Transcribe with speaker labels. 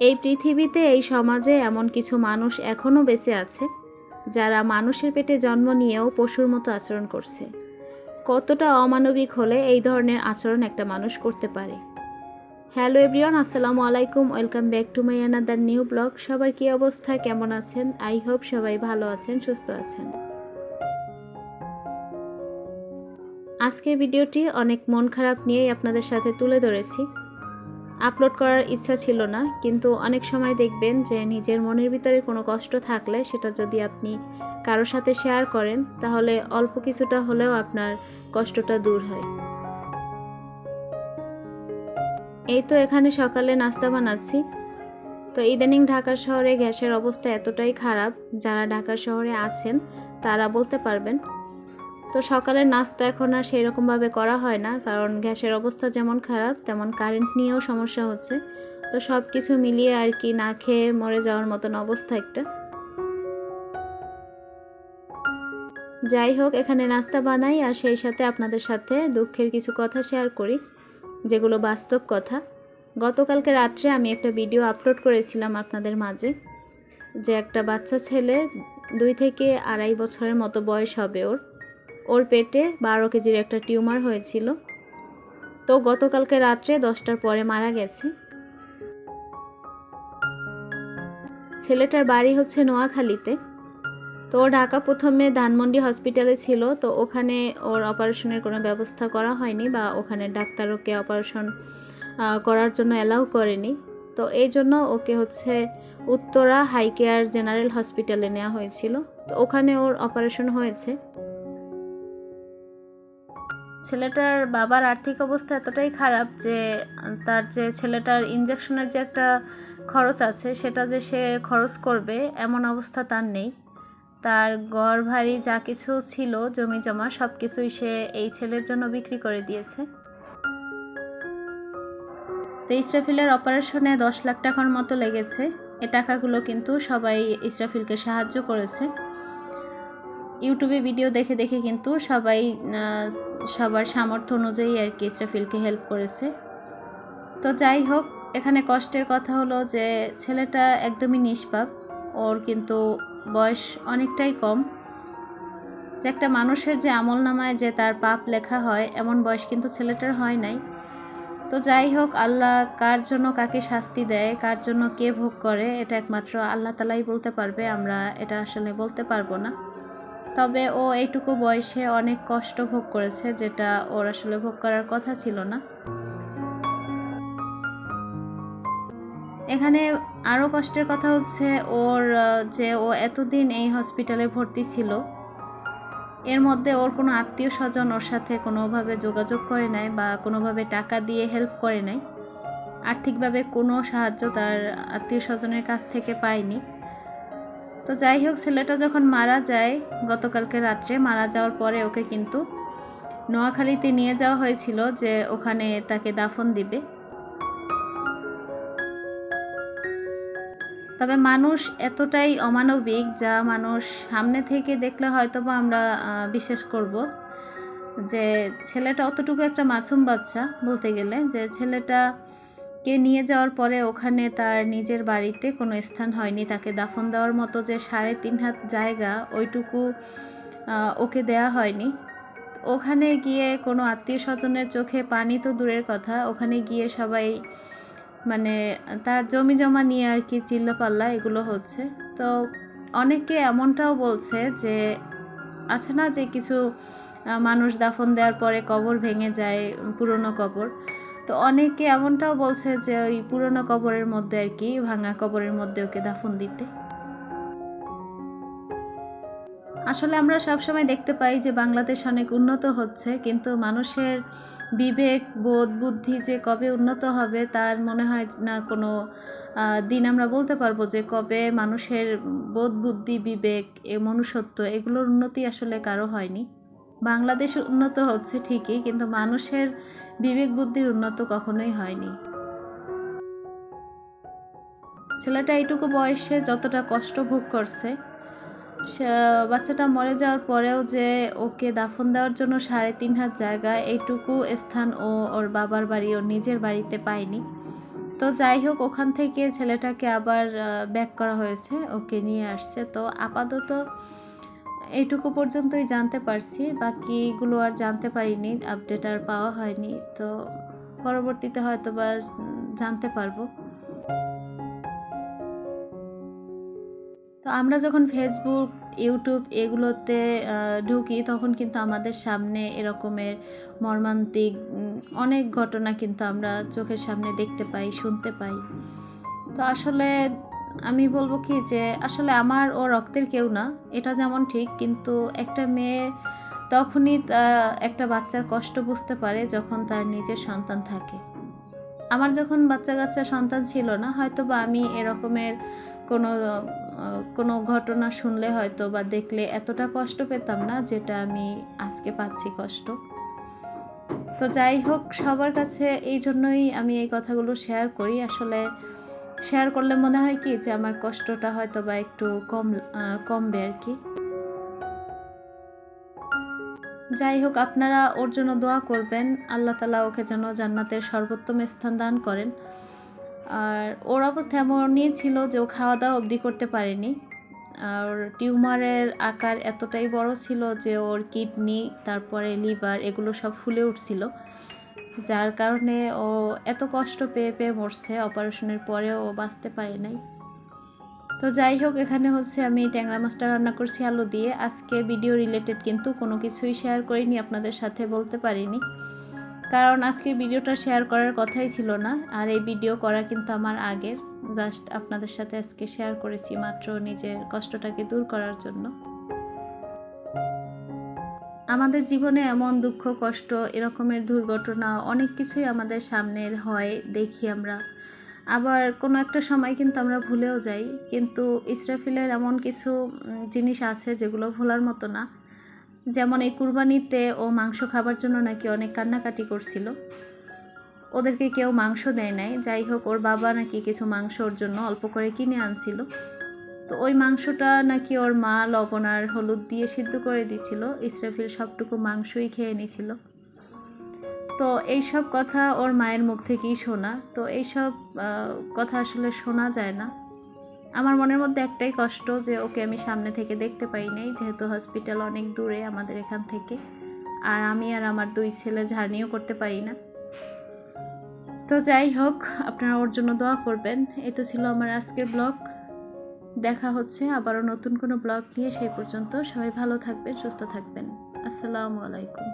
Speaker 1: এই পৃথিবীতে, এই সমাজে এমন কিছু মানুষ এখনও বেঁচে আছে যারা মানুষের পেটে জন্ম নিয়েও পশুর মতো আচরণ করছে। কতটা অমানবিক হলে এই ধরনের আচরণ একটা মানুষ করতে পারে। হ্যালো এভরিওয়ান, আসসালামু আলাইকুম, welcome back to my another new blog. সবার কী অবস্থা, কেমন আছেন? আই হোপ সবাই ভালো আছেন, সুস্থ আছেন। আজকের ভিডিওটি অনেক মন খারাপ নিয়েই আপনাদের সাথে তুলে ধরেছি। আপলোড করার ইচ্ছা ছিল না, কিন্তু অনেক সময় দেখবেন যে নিজের মনের ভিতরে কোনো কষ্ট থাকলে সেটা যদি আপনি কারোর সাথে শেয়ার করেন তাহলে অল্প কিছুটা হলেও আপনার কষ্টটা দূর হয়। এই তো এখানে সকালে নাস্তা বানাচ্ছি। তো ইদানিং ঢাকা শহরে গ্যাসের অবস্থা এতটাই খারাপ, যারা ঢাকা শহরে আছেন তারা বলতে পারবেন। তো সকালের নাস্তা এখন আর সেই রকমভাবে করা হয় না, কারণ গ্যাসের অবস্থা যেমন খারাপ তেমন কারেন্ট নিয়েও সমস্যা হচ্ছে। তো সব কিছু মিলিয়ে আর কি না খেয়ে মরে যাওয়ার মতন অবস্থা একটা। যাই হোক, এখানে নাস্তা বানাই আর সেই সাথে আপনাদের সাথে দুঃখের কিছু কথা শেয়ার করি, যেগুলো বাস্তব কথা। গতকালকে রাত্রে আমি একটা ভিডিও আপলোড করেছিলাম আপনাদের মাঝে, যে একটা বাচ্চা ছেলে 2 থেকে 2.5 বছরের মতো বয়স হবে ওর পেটে 12 কেজির একটা টিউমার হয়েছিল। তো গতকালকে রাত্রে 10টার পরে মারা গেছে। ছেলেটার বাড়ি হচ্ছে নোয়াখালীতে। তো ও ঢাকা প্রথমে ধানমন্ডি হসপিটালে ছিল, তো ওখানে ওর অপারেশনের কোনো ব্যবস্থা করা হয়নি বা ওখানে ডাক্তার ওকে অপারেশন করার জন্য অ্যালাউ করেনি। তো এই জন্য ওকে হচ্ছে উত্তরা হাই কেয়ার জেনারেল হসপিটালে নেওয়া হয়েছিল। তো ওখানে ওর অপারেশন হয়েছে। ছেলেটার বাবার আর্থিক অবস্থা এতটাই খারাপ যে তার যে ছেলেটার ইনজেকশনের যে একটা খরচ আছে সেটা যে সে খরচ করবে এমন অবস্থা তার নেই। তার ঘর বাড়ি যা কিছু ছিল, জমি জমা, সব কিছুই সে এই ছেলের জন্য বিক্রি করে দিয়েছে। তো ইসরাফিলের অপারেশনে 10 লাখ টাকার মতো লেগেছে। এ টাকাগুলো কিন্তু সবাই ইসরাফিলকে সাহায্য করেছে। ইউটিউবে ভিডিও দেখে দেখে কিন্তু সবাই সবার সামর্থ্য অনুযায়ী আর কি ইসরাফিলকে হেল্প করেছে। তো যাই হোক, এখানে কষ্টের কথা হলো যে ছেলেটা একদমই নিষ্পাপ। ওর কিন্তু বয়স অনেকটাই কম। যে একটা মানুষের যে আমলনামায় যে তার পাপ লেখা হয় এমন বয়স কিন্তু ছেলেটার হয় নাই। তো যাই হোক, আল্লাহ কার জন্য কাকে শাস্তি দেয়, কার জন্য কে ভোগ করে, এটা একমাত্র আল্লাহ তাআলাই বলতে পারবে। আমরা এটা আসলে বলতে পারবো না। তবে ও এইটুকু বয়সে অনেক কষ্ট ভোগ করেছে, যেটা ওর আসলে ভোগ করার কথা ছিল না। এখানে আরও কষ্টের কথা হচ্ছে ওর যে ও এতদিন এই হসপিটালে ভর্তি ছিল, এর মধ্যে ওর কোনো আত্মীয় স্বজন ওর সাথে কোনোভাবে যোগাযোগ করে নাই বা কোনোভাবে টাকা দিয়ে হেল্প করে নাই। আর্থিকভাবে কোনো সাহায্য তার আত্মীয় স্বজনের কাছ থেকে পায়নি। তো যাই হোক, ছেলেটা যখন মারা যায় গতকালকে রাত্রে, মারা যাওয়ার পরে ওকে কিন্তু নোয়াখালীতে নিয়ে যাওয়া হয়েছিল যে ওখানে তাকে দাফন দিবে। তবে মানুষ এতটাই অমানবিক, যা মানুষ সামনে থেকে দেখলে হয়তো বা আমরা বিশ্বাস করব যে ছেলেটা অতটুকু একটা মাসুম বাচ্চা বলতে গেলে, যে ছেলেটাকে নিয়ে যাওয়ার পরে ওখানে তার নিজের বাড়িতে কোনো স্থান হয়নি, তাকে দাফন দেওয়ার মতো যে 3.5 হাত জায়গা ওইটুকু ওকে দেয়া হয়নি। ওখানে গিয়ে কোনো আত্মীয় স্বজনের চোখে পানি তো দূরের কথা, ওখানে গিয়ে সবাই মানে তার জমি জমা নিয়ে আর কি চিল্লাপাল্লা এগুলো হচ্ছে। তো অনেকে এমনটাও বলছে যে আছে না যে কিছু মানুষ দাফন দেওয়ার পরে কবর ভেঙে যায়, পুরনো কবর। তো অনেকে এমনটাও বলছে যে ওই পুরনো কবরের মধ্যে আর কি, ভাঙা কবরের মধ্যে ওকে দাফন দিতে। আসলে আমরা সবসময় দেখতে পাই যে বাংলাদেশ অনেক উন্নত হচ্ছে, কিন্তু মানুষের বিবেক, বোধ, বুদ্ধি যে কবে উন্নত হবে তার মনে হয় না কোনো দিন আমরা বলতে পারবো যে কবে মানুষের বোধ, বুদ্ধি, বিবেক, মনুষ্যত্ব এগুলোর উন্নতি আসলে কারো হয়নি। বাংলাদেশ উন্নত হচ্ছে ঠিকই, কিন্তু মানুষের বিবেক বুদ্ধির উন্নত কখনোই হয়নি। ছেলেটা এইটুকু বয়সে যতটা কষ্ট ভোগ করছে, বাচ্চাটা মরে যাওয়ার পরেও যে ওকে দাফন দেওয়ার জন্য 3.5 হাত জায়গা, এইটুকু স্থান ও ওর বাবার বাড়ি, ওর নিজের বাড়িতে পায়নি। তো যাই হোক, ওখান থেকে ছেলেটাকে আবার ব্যাক করা হয়েছে, ওকে নিয়ে আসছে। তো আপাতত এইটুকু পর্যন্তই জানতে পারছি, বাকিগুলো আর জানতে পারিনি, আপডেট আর পাওয়া হয়নি। তো পরবর্তীতে হয়তো বা জানতে পারবো। তো আমরা যখন ফেসবুক, ইউটিউব এগুলোতে ঢুকি, তখন কিন্তু আমাদের সামনে এরকমের মর্মান্তিক অনেক ঘটনা কিন্তু আমরা চোখের সামনে দেখতে পাই, শুনতে পাই। তো আসলে আমি বলবো কি যে আসলে আমার ও রক্তের কেউ না, এটা যেমন ঠিক, কিন্তু একটা মেয়ে তখনই একটা বাচ্চার কষ্ট বুঝতে পারে যখন তার নিজের সন্তান থাকে। আমার যখন বাচ্চা কাচ্চা সন্তান ছিল না, হয়তো বা আমি এরকমের কোনো ঘটনা শুনলে হয়তো বা দেখলে এতটা কষ্ট পেতাম না যেটা আমি আজকে পাচ্ছি কষ্ট। তো যাই হোক, সবার কাছে এই জন্যই আমি এই কথাগুলো শেয়ার করি। আসলে শেয়ার করলে মনে হয় কি যে আমার কষ্টটা হয়তো বা একটু কমবে আর কি। যাই হোক, আপনারা ওর জন্য দোয়া করবেন, আল্লাহ তাআলা ওকে যেন জান্নাতের সর্বোত্তম স্থান দান করেন। আর ওর অবস্থা এমনই ছিল যে ও খাওয়া দাওয়া অবধি করতে পারেনি। আর টিউমারের আকার এতটাই বড় ছিল যে ওর কিডনি, তারপরে লিভার এগুলো সব ফুলে উঠছিল, যার কারণে ও এত কষ্ট পেয়ে পেয়ে মরছে। অপারেশনের পরেও ও বাঁচতে পারে নাই। তো যাই হোক, এখানে হচ্ছে আমি ট্যাংরা মাছটা রান্না করছি আলু দিয়ে। আজকে ভিডিও রিলেটেড কিন্তু কোনো কিছুই শেয়ার করিনি, আপনাদের সাথে বলতে পারিনি, কারণ আজকের ভিডিওটা শেয়ার করার কথাই ছিল না। আর এই ভিডিও করা কিন্তু আমার আগের, জাস্ট আপনাদের সাথে আজকে শেয়ার করেছি মাত্র নিজের কষ্টটাকে দূর করার জন্য। আমাদের জীবনে এমন দুঃখ, কষ্ট, এরকমের দুর্ঘটনা অনেক কিছুই আমাদের সামনে হয়, দেখি আমরা। আবার কোনো একটা সময় কিন্তু আমরা ভুলেও যাই, কিন্তু ইসরাফিলের এমন কিছু জিনিস আছে যেগুলো ভোলার মতো না। যেমন এই কুরবানিতে ও মাংস খাবার জন্য নাকি অনেক কান্নাকাটি করছিল, ওদেরকে কেউ মাংস দেয় নাই। যাই হোক, ওর বাবা নাকি কিছু মাংস ওর জন্য অল্প করে কিনে আনছিল। তো ওই মাংসটা নাকি ওর মা লবণ আর হলুদ দিয়ে সিদ্ধ করে দিছিল, ইসরাফিল সবটুকু মাংসই খেয়ে নিছিল। তো এইসব কথা ওর মায়ের মুখ থেকেই শোনা। তো এইসব কথা আসলে শোনা যায় না। আমার মনের মধ্যে একটাই কষ্ট যে ওকে আমি সামনে থেকে দেখতে পাই নাই, যেহেতু হসপিটাল অনেক দূরে আমাদের এখান থেকে, আর আমি আর আমার 2 ছেলে জার্নিও করতে পারি না। তো যাই হোক, আপনারা ওর জন্য দোয়া করবেন। এই তো ছিল আমার আজকের ব্লগ। দেখা হচ্ছে আবারও নতুন কোনো ব্লগ নিয়ে। সেই পর্যন্ত সবাই ভালো থাকবেন, সুস্থ থাকবেন। আসসালামু আলাইকুম।